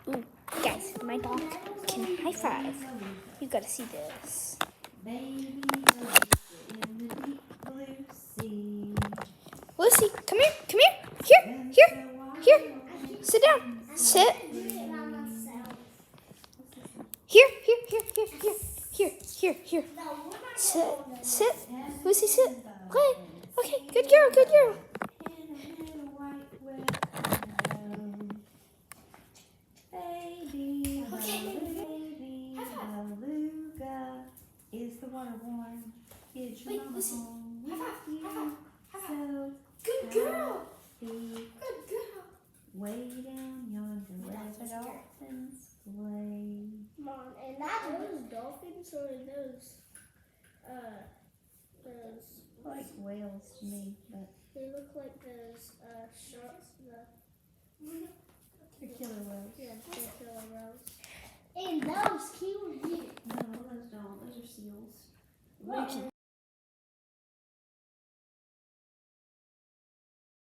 Ooh, guys, my dog can high five. You gotta see this. Baby in the deep blue sea. Lucy, come here, come here, here. Sit down, sit. Here. Sit. Lucy, sit. Play. Okay, good girl. Baby beluga, is the water warm? Is your mama home with you? So Good girl. happy. Way down yonder where the dolphins play. Mom, and that those dolphins or those Like whales to me, but they look like those sharks, they're killer whales. yeah, they're killer whales. And those kill you. No, those don't. Those are seals.